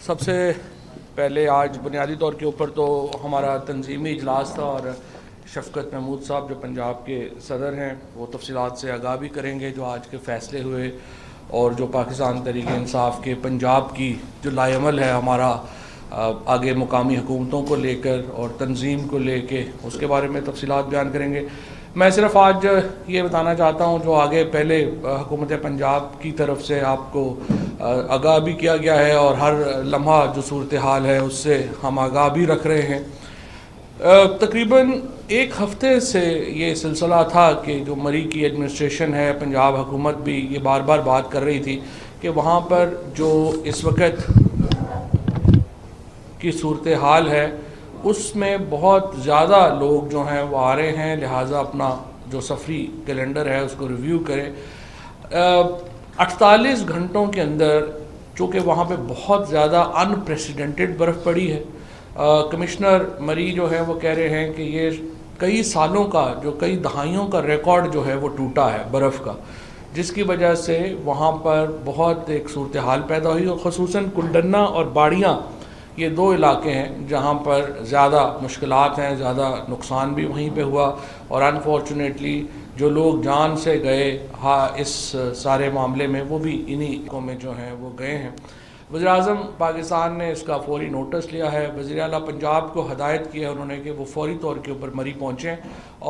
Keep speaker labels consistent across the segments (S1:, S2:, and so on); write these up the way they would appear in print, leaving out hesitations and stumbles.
S1: سب سے پہلے آج بنیادی طور کے اوپر تو ہمارا تنظیمی اجلاس تھا اور شفقت محمود صاحب جو پنجاب کے صدر ہیں وہ تفصیلات سے آگاہ بھی کریں گے جو آج کے فیصلے ہوئے اور جو پاکستان تحریک انصاف کے پنجاب کی جو لائے عمل ہے ہمارا آگے مقامی حکومتوں کو لے کر اور تنظیم کو لے کے اس کے بارے میں تفصیلات بیان کریں گے۔ میں صرف آج یہ بتانا چاہتا ہوں جو آگے پہلے حکومت پنجاب کی طرف سے آپ کو آگاہ بھی کیا گیا ہے اور ہر لمحہ جو صورتحال ہے اس سے ہم آگاہ بھی رکھ رہے ہیں۔ تقریباً ایک ہفتے سے یہ سلسلہ تھا کہ جو مری کی ایڈمنسٹریشن ہے، پنجاب حکومت بھی یہ بار بار بات کر رہی تھی کہ وہاں پر جو اس وقت کی صورتحال ہے اس میں بہت زیادہ لوگ جو ہیں وہ آ رہے ہیں، لہٰذا اپنا جو سفری کیلنڈر ہے اس کو ریویو کریں۔ 48 گھنٹوں کے اندر چونکہ وہاں پہ بہت زیادہ ان پریسیڈنٹڈ برف پڑی ہے، کمشنر مری جو ہے وہ کہہ رہے ہیں کہ یہ کئی سالوں کا جو کئی دہائیوں کا ریکارڈ جو ہے وہ ٹوٹا ہے برف کا، جس کی وجہ سے وہاں پر بہت ایک صورتحال پیدا ہوئی اور خصوصاً کلڈنا اور باڑیاں یہ دو علاقے ہیں جہاں پر زیادہ مشکلات ہیں، زیادہ نقصان بھی وہیں پہ ہوا اور انفارچونیٹلی جو لوگ جان سے گئے اس سارے معاملے میں وہ بھی انہی علاقوں میں جو ہیں وہ گئے ہیں۔ وزیر اعظم پاکستان نے اس کا فوری نوٹس لیا ہے، وزیر اعلیٰ پنجاب کو ہدایت کی ہے انہوں نے کہ وہ فوری طور کے اوپر مری پہنچیں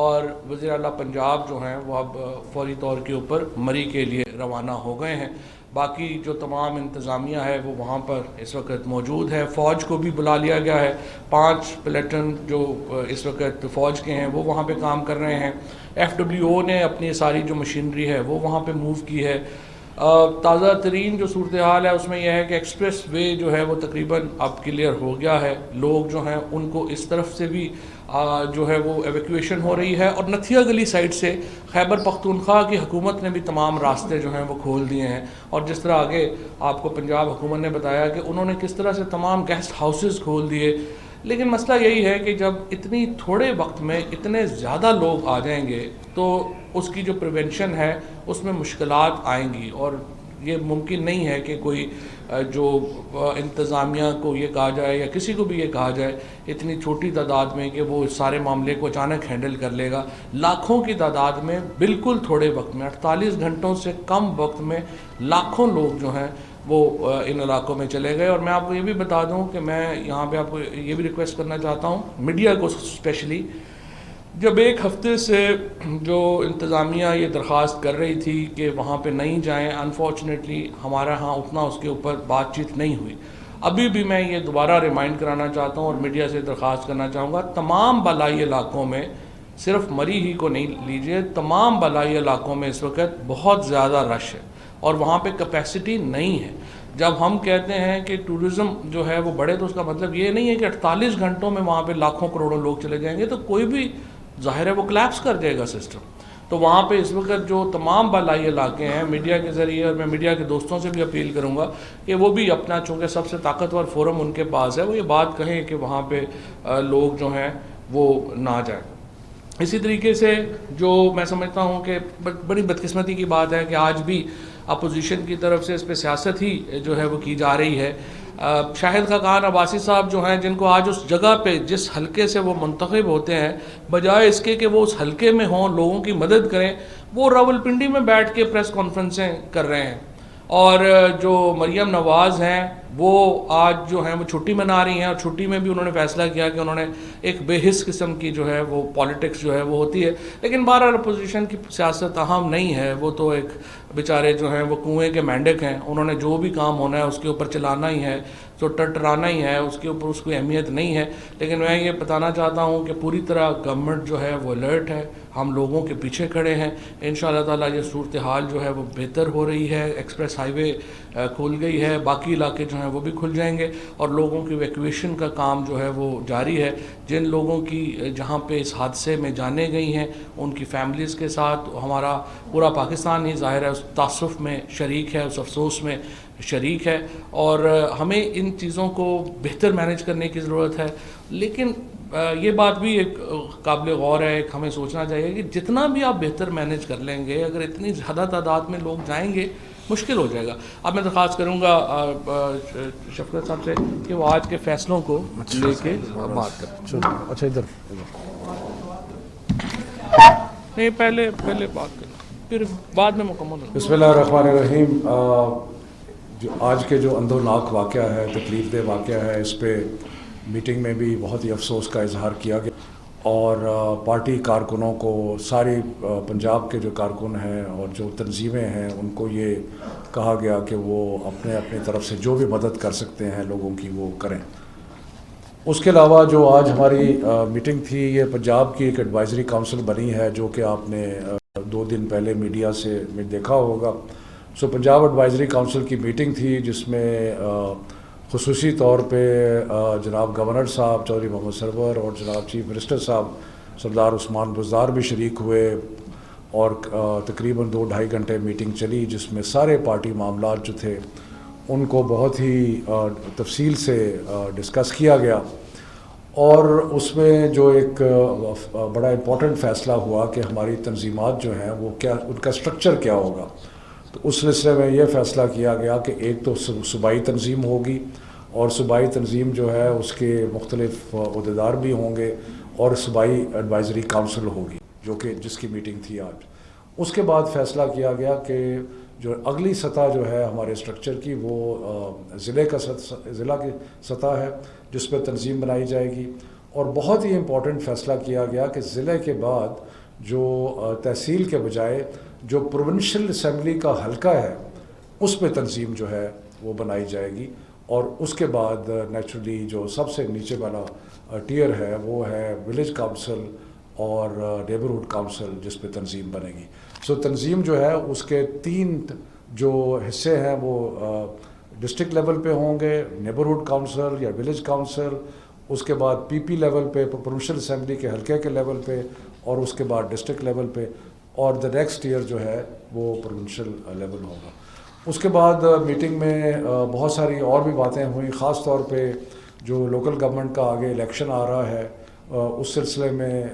S1: اور وزیر اعلیٰ پنجاب جو ہیں وہ اب فوری طور کے اوپر مری کے لیے روانہ ہو گئے ہیں۔ باقی جو تمام انتظامیہ ہے وہ وہاں پر اس وقت موجود ہے، فوج کو بھی بلا لیا گیا ہے، 5 پلیٹن جو اس وقت فوج کے ہیں وہ وہاں پہ کام کر رہے ہیں، FWO نے اپنی ساری جو مشینری ہے وہ وہاں پہ موو کی ہے۔ تازہ ترین جو صورتحال ہے اس میں یہ ہے کہ ایکسپریس وے جو ہے وہ تقریباً اب کلیئر ہو گیا ہے، لوگ جو ہیں ان کو اس طرف سے بھی جو ہے وہ ایویکویشن ہو رہی ہے اور نتھیا گلی سائڈ سے خیبر پختونخوا کی حکومت نے بھی تمام راستے جو ہیں وہ کھول دیے ہیں، اور جس طرح آگے آپ کو پنجاب حکومت نے بتایا کہ انہوں نے کس طرح سے تمام گیسٹ ہاؤسز کھول دیے۔ لیکن مسئلہ یہی ہے کہ جب اتنی تھوڑے وقت میں اتنے زیادہ لوگ آ جائیں گے تو اس کی جو پریونشن ہے اس میں مشکلات آئیں گی، اور یہ ممکن نہیں ہے کہ کوئی جو انتظامیہ کو یہ کہا جائے یا کسی کو بھی یہ کہا جائے اتنی چھوٹی تعداد میں کہ وہ اس سارے معاملے کو اچانک ہینڈل کر لے گا۔ لاکھوں کی تعداد میں بالکل تھوڑے وقت میں 48 گھنٹوں سے کم وقت میں لاکھوں لوگ جو ہیں وہ ان علاقوں میں چلے گئے۔ اور میں آپ کو یہ بھی بتا دوں کہ میں یہاں پہ آپ کو یہ بھی ریکویسٹ کرنا چاہتا ہوں میڈیا کو اسپیشلی، جب ایک ہفتے سے جو انتظامیہ یہ درخواست کر رہی تھی کہ وہاں پہ نہیں جائیں، انفارچونیٹلی ہمارا ہاں اتنا اس کے اوپر بات چیت نہیں ہوئی۔ ابھی بھی میں یہ دوبارہ ریمائنڈ کرانا چاہتا ہوں اور میڈیا سے درخواست کرنا چاہوں گا، تمام بالائی علاقوں میں، صرف مری ہی کو نہیں لیجئے، تمام بالائی علاقوں میں اس وقت بہت زیادہ رش ہے اور وہاں پہ کیپیسٹی نہیں ہے۔ جب ہم کہتے ہیں کہ ٹورزم جو ہے وہ بڑھے تو اس کا مطلب یہ نہیں ہے کہ 48 گھنٹوں میں وہاں پہ لاکھوں کروڑوں لوگ چلے جائیں گے، تو کوئی بھی ظاہر ہے وہ کلیپس کر جائے گا سسٹم۔ تو وہاں پہ اس وقت جو تمام بالائی علاقے ہیں میڈیا کے ذریعے، اور میں میڈیا کے دوستوں سے بھی اپیل کروں گا کہ وہ بھی اپنا، چونکہ سب سے طاقتور فورم ان کے پاس ہے، وہ یہ بات کہیں کہ وہاں پہ لوگ جو ہیں وہ نہ جائیں۔ اسی طریقے سے جو میں سمجھتا ہوں کہ بڑی بدقسمتی کی بات ہے کہ آج بھی اپوزیشن کی طرف سے اس پہ سیاست ہی جو ہے وہ کی جا رہی ہے۔ شاہد خاقان عباسی صاحب جو ہیں، جن کو آج اس جگہ پہ جس حلقے سے وہ منتخب ہوتے ہیں، بجائے اس کے کہ وہ اس حلقے میں ہوں، لوگوں کی مدد کریں، وہ راولپنڈی میں بیٹھ کے پریس کانفرنسیں کر رہے ہیں۔ اور جو مریم نواز ہیں وہ آج جو ہیں وہ چھٹی منا رہی ہیں، اور چھٹی میں بھی انہوں نے فیصلہ کیا کہ انہوں نے ایک بے حس قسم کی جو ہے وہ پالیٹکس جو ہے وہ ہوتی ہے۔ لیکن بہرحال اپوزیشن کی سیاست اہم نہیں ہے، وہ تو ایک بیچارے جو ہیں وہ کنویں کے مینڈک ہیں، انہوں نے جو بھی کام ہونا ہے اس کے اوپر چلانا ہی ہے، تو ٹرٹرانا ہی ہے، اس کے اوپر اس کوئی اہمیت نہیں ہے۔ لیکن میں یہ بتانا چاہتا ہوں کہ پوری طرح گورنمنٹ جو ہے وہ الرٹ ہے، ہم لوگوں کے پیچھے کھڑے ہیں، انشاءاللہ تعالیٰ یہ صورتحال جو ہے وہ بہتر ہو رہی ہے، ایکسپریس ہائی وے کھل گئی ہے، باقی علاقے جو ہیں وہ بھی کھل جائیں گے، اور لوگوں کی ایویکویشن کا کام جو ہے وہ جاری ہے۔ جن لوگوں کی جہاں پہ اس حادثے میں جانیں گئی ہیں ان کی فیملیز کے ساتھ ہمارا پورا پاکستان ہی ظاہر ہے اس تاسف میں شریک ہے، اس افسوس میں شریک ہے، اور ہمیں ان چیزوں کو بہتر مینیج کرنے کی ضرورت ہے۔ لیکن یہ بات بھی ایک قابل غور ہے، ایک ہمیں سوچنا چاہیے کہ جتنا بھی آپ بہتر مینیج کر لیں گے، اگر اتنی زیادہ تعداد میں لوگ جائیں گے مشکل ہو جائے گا. اب میں درخواست کروں گا شفقت صاحب سے کہ وہ آج کے فیصلوں کو لے کے بات کریں.
S2: اچھا ادھر
S1: نہیں پہلے بات کریں پھر بعد میں مکمل ہو.
S2: بسم اللہ الرحمن الرحیم. جو آج کے جو اندوناک واقعہ ہے، تکلیف دہ واقعہ ہے، اس پہ میٹنگ میں بھی بہت ہی افسوس کا اظہار کیا گیا اور پارٹی کارکنوں کو، ساری پنجاب کے جو کارکن ہیں اور جو تنظیمیں ہیں ان کو یہ کہا گیا کہ وہ اپنی طرف سے جو بھی مدد کر سکتے ہیں لوگوں کی وہ کریں. اس کے علاوہ جو آج ہماری میٹنگ تھی، یہ پنجاب کی ایک ایڈوائزری کونسل بنی ہے جو کہ آپ نے 2 دن پہلے میڈیا سے دیکھا ہوگا. پنجاب ایڈوائزری کونسل کی میٹنگ تھی جس میں خصوصی طور پہ جناب گورنر صاحب چودھری محمد سرور اور جناب چیف منسٹر صاحب سردار عثمان بزدار بھی شریک ہوئے اور تقریباً 2-2.5 گھنٹے میٹنگ چلی جس میں سارے پارٹی معاملات جو تھے ان کو بہت ہی تفصیل سے ڈسکس کیا گیا. اور اس میں جو ایک بڑا امپورٹنٹ فیصلہ ہوا کہ ہماری تنظیمات جو ہیں وہ کیا، ان کا سٹرکچر کیا ہوگا. تو اس سلسلے میں یہ فیصلہ کیا گیا کہ ایک تو صوبائی تنظیم ہوگی اور صوبائی تنظیم جو ہے اس کے مختلف عہدیدار بھی ہوں گے اور صوبائی ایڈوائزری کونسل ہوگی جو کہ جس کی میٹنگ تھی آج. اس کے بعد فیصلہ کیا گیا کہ جو اگلی سطح جو ہے ہمارے اسٹرکچر کی وہ ضلع کی سطح ہے جس پہ تنظیم بنائی جائے گی. اور بہت ہی امپورٹنٹ فیصلہ کیا گیا کہ ضلع کے بعد جو تحصیل کے بجائے جو پروونشل اسمبلی کا حلقہ ہے اس پہ تنظیم جو ہے وہ بنائی جائے گی. اور اس کے بعد نیچرلی جو سب سے نیچے والا ٹیئر ہے وہ ہے ولیج کاؤنسل اور نیبرہڈ کاؤنسل جس پہ تنظیم بنے گی. تنظیم جو ہے اس کے 3 جو حصے ہیں وہ ڈسٹرکٹ لیول پہ ہوں گے، نیبرہڈ کاؤنسل یا ولیج کاؤنسل، اس کے بعد پی پی لیول پہ پروونشل اسمبلی کے حلقے کے لیول پہ، اور اس کے بعد ڈسٹرکٹ لیول پہ، اور دا نیکسٹ ایئر جو ہے وہ پروونشل لیول ہوگا. اس کے بعد میٹنگ میں بہت ساری اور بھی باتیں ہوئیں، خاص طور پہ جو لوکل گورنمنٹ کا آگے الیکشن آ رہا ہے اس سلسلے میں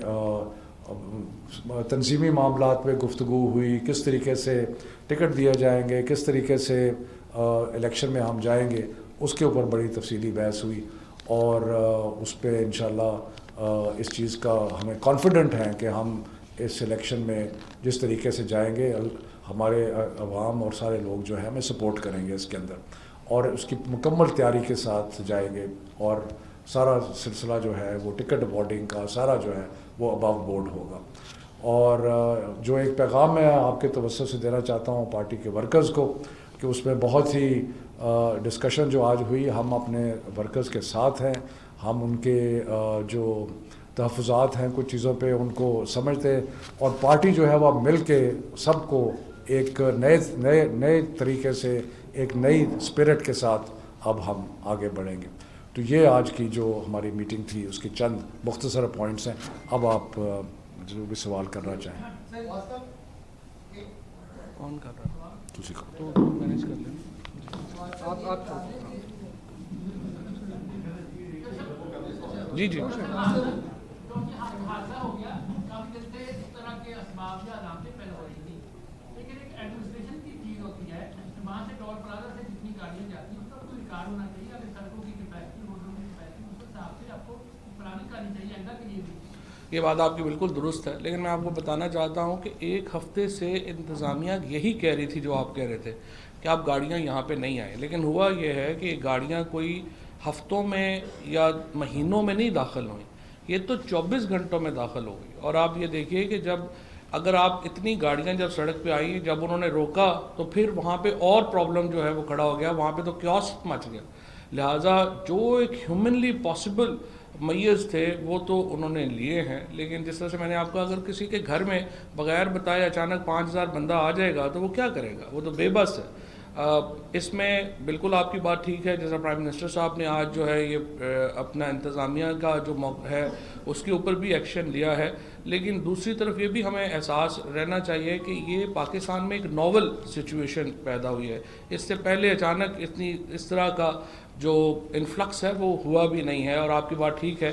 S2: تنظیمی معاملات میں گفتگو ہوئی، کس طریقے سے ٹکٹ دیے جائیں گے، کس طریقے سے الیکشن میں ہم جائیں گے، اس کے اوپر بڑی تفصیلی بحث ہوئی. اور اس پہ انشاءاللہ اس چیز کا ہمیں کانفیڈنٹ ہیں کہ ہم اس الیکشن میں جس طریقے سے جائیں گے ہمارے عوام اور سارے لوگ جو ہیں ہمیں سپورٹ کریں گے اس کے اندر، اور اس کی مکمل تیاری کے ساتھ جائیں گے. اور سارا سلسلہ جو ہے وہ ٹکٹ ووٹنگ کا سارا جو ہے وہ ابو بورڈ ہوگا. اور جو ایک پیغام میں آپ کے توسط سے دینا چاہتا ہوں پارٹی کے ورکرز کو کہ اس میں بہت ہی ڈسکشن جو آج ہوئی، ہم اپنے ورکرز کے ساتھ ہیں، ہم ان کے جو تحفظات ہیں کچھ چیزوں پہ ان کو سمجھتے، اور پارٹی جو ہے وہ مل کے سب کو ایک نئے طریقے سے ایک نئی اسپرٹ کے ساتھ اب ہم آگے بڑھیں گے. تو یہ آج کی جو ہماری میٹنگ تھی اس کے چند مختصر پوائنٹس ہیں. اب آپ جو بھی سوال کرنا چاہیں.
S1: کون کر رہا
S2: تسی کرو.
S1: تو مینیج کر لیں. جی جی یہ بات آپ کی بالکل درست ہے، لیکن میں آپ کو بتانا چاہتا ہوں کہ 1 ہفتے سے انتظامیہ یہی کہہ رہی تھی جو آپ کہہ رہے تھے کہ آپ گاڑیاں یہاں پہ نہیں آئیں، لیکن ہوا یہ ہے کہ گاڑیاں کوئی ہفتوں میں یا مہینوں میں نہیں داخل ہوئیں، یہ تو 24 گھنٹوں میں داخل ہو گئی. اور آپ یہ دیکھیے کہ جب اگر آپ اتنی گاڑیاں جب سڑک پہ آئیں، جب انہوں نے روکا تو پھر وہاں پہ اور پرابلم جو ہے وہ کھڑا ہو گیا، وہاں پہ تو کیوس مچ گیا. لہٰذا جو ایک ہیومنلی پاسبل میز تھے وہ تو انہوں نے لیے ہیں، لیکن جس طرح سے میں نے آپ کو اگر کسی کے گھر میں بغیر بتائے اچانک 5000 بندہ آ جائے گا تو وہ کیا کرے گا، وہ تو بے بس ہے. اس میں بالکل آپ کی بات ٹھیک ہے، جیسا پرائم منسٹر صاحب نے آج جو ہے یہ اپنا انتظامیہ کا جو موقع ہے اس کے اوپر بھی ایکشن لیا ہے، لیکن دوسری طرف یہ بھی ہمیں احساس رہنا چاہیے کہ یہ پاکستان میں ایک ناول سچویشن پیدا ہوئی ہے. اس سے پہلے اچانک اس طرح کا جو انفلکس ہے وہ ہوا بھی نہیں ہے، اور آپ کی بات ٹھیک ہے،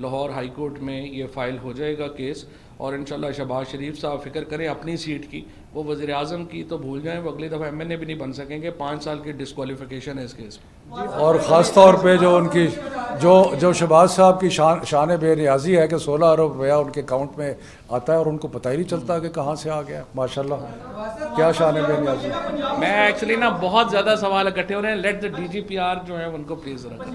S1: لاہور ہائی کورٹ میں یہ فائل ہو جائے گا کیس، اور انشاءاللہ شہباز شریف صاحب فکر کریں اپنی سیٹ کی، وہ وزیر اعظم کی تو بھول جائیں، وہ اگلی دفعہ ایم این اے بھی نہیں بن سکیں گے، 5 سال کی ڈسکوالیفیکیشن ہے اس کیس میں۔
S2: اور خاص طور پہ جو ان کی جو شہباز صاحب کی شان بے نیازی ہے کہ 16 ارب روپیہ ان کے اکاؤنٹ میں آتا ہے اور ان کو پتہ ہی نہیں چلتا کہ کہاں سے آ گیا، ماشاءاللہ کیا شان بے نیازی۔
S1: میں ایکچولی نا بہت زیادہ سوال اکٹھے ہو رہے ہیں، لیٹ دا ڈی جی پی آر جو ہے ان کو پلیز رکھیں۔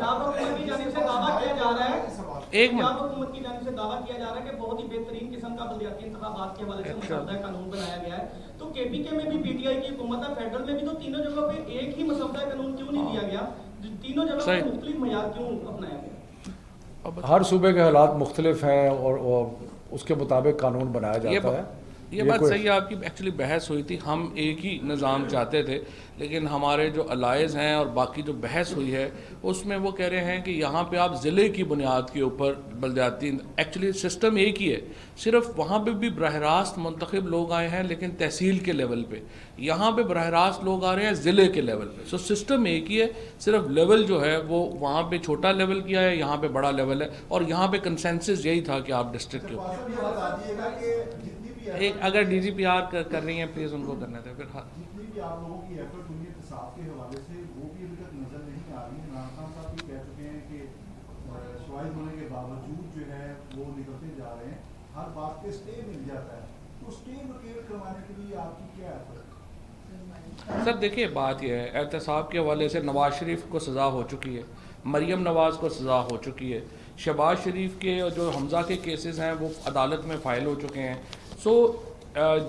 S1: ایک منٹ،
S3: حکومت کی جانب سے دعویٰ کیا جا رہا ہے کہ بہت ہی بہترین قسم کا بلدیاتی انتخابات کے حوالے سے مسودہ قانون بنایا گیا ہے، تو کے پی کے میں بھی پی ٹی آئی کی حکومت ہے، فیڈرل میں بھی، تو تینوں جگہوں پہ ایک ہی مسودہ قانون کیوں نہیں دیا گیا؟ تینوں جگہوں پہ مختلف معیار کیوں اپنایا گیا؟
S2: ہر صوبے کے حالات مختلف ہیں اور اس کے مطابق قانون بنایا جاتا ہے۔
S1: یہ بات صحیح ہے آپ کی، ایکچولی بحث ہوئی تھی، ہم ایک ہی نظام چاہتے تھے، لیکن ہمارے جو الائز ہیں اور باقی جو بحث ہوئی ہے اس میں وہ کہہ رہے ہیں کہ یہاں پہ آپ ضلع کی بنیاد کے اوپر بلدیاتی، ایکچولی سسٹم ایک ہی ہے، صرف وہاں پہ بھی براہ راست منتخب لوگ آئے ہیں لیکن تحصیل کے لیول پہ، یہاں پہ براہ راست لوگ آ رہے ہیں ضلع کے لیول پہ، سو سسٹم ایک ہی ہے، صرف لیول جو ہے وہ وہاں پہ چھوٹا لیول کیا ہے، یہاں پہ بڑا لیول ہے، اور یہاں پہ کنسنسس یہی تھا کہ آپ ڈسٹرکٹ کے اوپر ایک اگر ڈی جی پی آر کر رہی ہیں پلیز ان کو کرنے دیں۔ پھر
S4: جتنی بھی آپ لوگوں کی ایفرٹ ہوئی ہے احتساب کے حوالے سے وہ بھی ابھی تک نظر نہیں آ رہی ہے۔ عمران خان صاحب بھی کہہ چکے ہیں کہ شوائز ہونے کے باوجود جو ہے وہ نکلتے جا رہے ہیں، ہر بات پہ اسٹے مل جاتا ہے، تو اسٹے ویکیٹ کروانے کے لیے آپ کی کیا ایفرٹ؟
S1: سر دیکھیے بات یہ ہے، احتساب کے حوالے سے نواز شریف کو سزا ہو چکی ہے، مریم نواز کو سزا ہو چکی ہے، شہباز شریف کے جو حمزہ کے کیسز ہیں وہ عدالت میں فائل ہو چکے ہیں۔ سو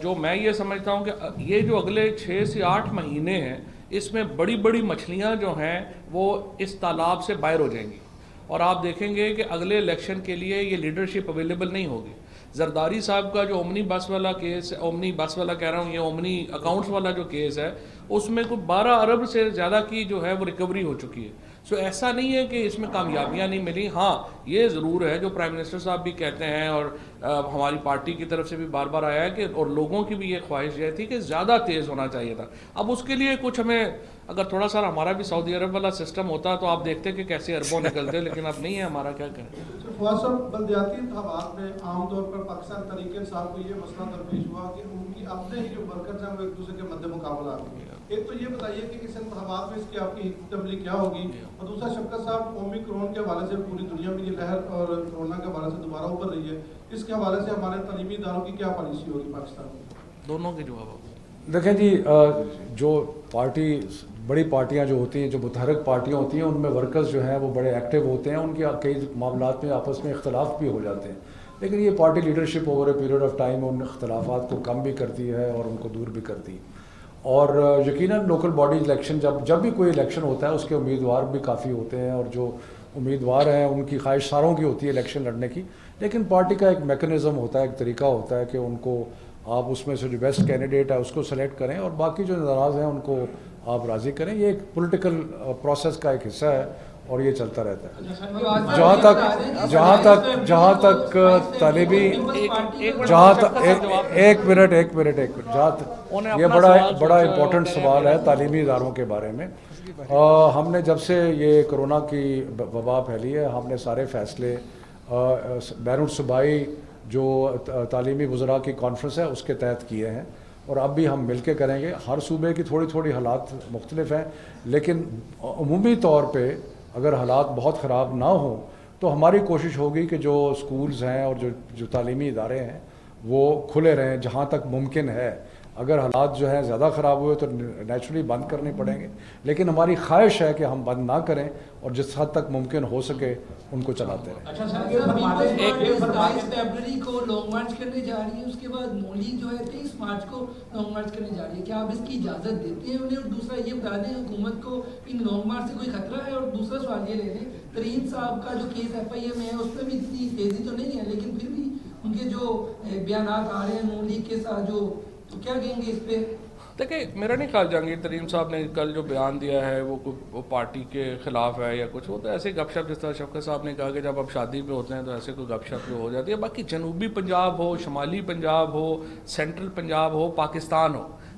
S1: جو میں یہ سمجھتا ہوں کہ یہ جو اگلے 6 سے 8 مہینے ہیں اس میں بڑی بڑی مچھلیاں جو ہیں وہ اس تالاب سے باہر ہو جائیں گی، اور آپ دیکھیں گے کہ اگلے الیکشن کے لیے یہ لیڈرشپ اویلیبل نہیں ہوگی۔ زرداری صاحب کا جو اومنی بس والا کیس، اومنی بس والا کہہ رہا ہوں، یہ اومنی اکاؤنٹس والا جو کیس ہے اس میں کوئی 12 ارب سے زیادہ کی جو ہے وہ ریکوری ہو چکی ہے۔ سو ایسا نہیں ہے کہ اس میں کامیابیاں نہیں ملی، ہاں یہ ضرور ہے جو پرائم منسٹر صاحب بھی کہتے ہیں اور ہماری پارٹی کی طرف سے بھی بار بار آیا ہے کہ، اور لوگوں کی بھی یہ خواہش یہ تھی کہ زیادہ تیز ہونا چاہیے تھا۔ اب اس کے لیے کچھ ہمیں اگر تھوڑا سا ہمارا بھی سعودی عرب والا سسٹم ہوتا تو آپ دیکھتے کہ کیسے اربوں نکلتے، لیکن اب نہیں ہے ہمارا، کیا کریں۔
S5: فواز صاحب، بلدیاتی انتخابات میں عام طور پر پاکستان تحریک انصاف کو یہ مسئلہ درپیش ہوا کہ ان کی اپنے ہی جو ورکرز ہیں وہ ایک دوسرے کے مد مقابلہ آتے ہیں۔ ایک تو یہ بتائیے کہ اس انتخابات میں اس کی آپ کی حکمت عملی کیا ہوگی، اور دوسرا شفقت صاحب قومی کرون کے حوالے سے پوری دنیا میں یہ لہر اور کورونا کے حوالے سے دوبارہ ابھر رہی ہے، اس کے حوالے سے ہمارے تعلیمی اداروں کی کیا پالیسی ہوگی پاکستان میں؟
S1: دونوں کے جواب ہوگا۔
S2: دیکھیں جی، جو بڑی پارٹیاں جو ہوتی ہیں، جو متحرک پارٹیاں ہوتی ہیں، ان میں ورکرز جو ہیں وہ بڑے ایکٹیو ہوتے ہیں، ان کے کئی معاملات میں آپس میں اختلاف بھی ہو جاتے ہیں، لیکن یہ party leadership over a period of time ان اختلافات کو کم بھی کرتی ہے اور ان کو دور بھی کرتی ہے۔ اور یقیناً لوکل باڈی الیکشن جب بھی کوئی الیکشن ہوتا ہے اس کے امیدوار بھی کافی ہوتے ہیں، اور جو امیدوار ہیں ان کی خواہش ساروں کی ہوتی ہے الیکشن لڑنے کی، لیکن پارٹی کا ایک میکنزم ہوتا ہے، ایک طریقہ ہوتا ہے کہ ان کو آپ اس میں سے جو بیسٹ کینڈیڈیٹ ہے اس کو سلیکٹ کریں، اور باقی جو ناراض ہیں ان کو آپ راضی کریں۔ یہ ایک پولیٹیکل پروسیس کا ایک حصہ ہے اور یہ چلتا رہتا ہے۔ جہاں تک طالبی، ایک منٹ یہ بڑا امپورٹنٹ سوال ہے تعلیمی اداروں کے بارے میں۔ ہم نے جب سے یہ کرونا کی وبا پھیلی ہے، ہم نے سارے فیصلے بین الصوبائی جو تعلیمی وزراء کی کانفرنس ہے اس کے تحت کیے ہیں، اور اب بھی ہم مل کے کریں گے۔ ہر صوبے کی تھوڑی حالات مختلف ہیں، لیکن عمومی طور پہ اگر حالات بہت خراب نہ ہوں تو ہماری کوشش ہوگی کہ جو سکولز ہیں اور جو تعلیمی ادارے ہیں وہ کھلے رہیں جہاں تک ممکن ہے۔ اگر حالات جو ہیں زیادہ خراب ہوئے تو نیچرلی بند کرنے پڑیں گے، لیکن ہماری خواہش ہے کہ ہم بند نہ کریں اور جس حد تک ممکن ہو سکے ان کو چلاتے رہیں۔
S6: اچھا سر، 27 فیبرری کو لانگ مارچ کرنے جا رہی ہے، اس کے بعد مونلی جو ہے 23 مارچ کو لانگ مارچ کرنے جا رہی ہے، کیا آپ اس کی اجازت دیتے ہیں انہیں؟ اور دوسرا یہ بتا دیں حکومت کو ان لانگ مارچ سے کوئی خطرہ ہے؟ اور دوسرا سوال یہ لے لیں، ترین صاحب کا جو کیس ایف آئی اے میں ہے اس میں بھی اتنی تیزی تو نہیں ہے، لیکن پھر بھی ان کے جو بیانات آ رہے ہیں نون لیگ کے ساتھ، جو تو کیا کہیں گے اس پہ؟
S1: دیکھیں میرا نہیں خیال جہانگیر ترین صاحب نے کل جو بیان دیا ہے وہ پارٹی کے خلاف ہے یا کچھ، وہ تو ایسے گپ شپ، جس طرح شفقت صاحب نے کہا کہ جب آپ شادی پہ ہوتے ہیں تو ایسے کوئی گپ شپ جو ہو جاتی ہے۔ باقی جنوبی پنجاب ہو، شمالی پنجاب ہو، سینٹرل پنجاب ہو، پاکستان ہو،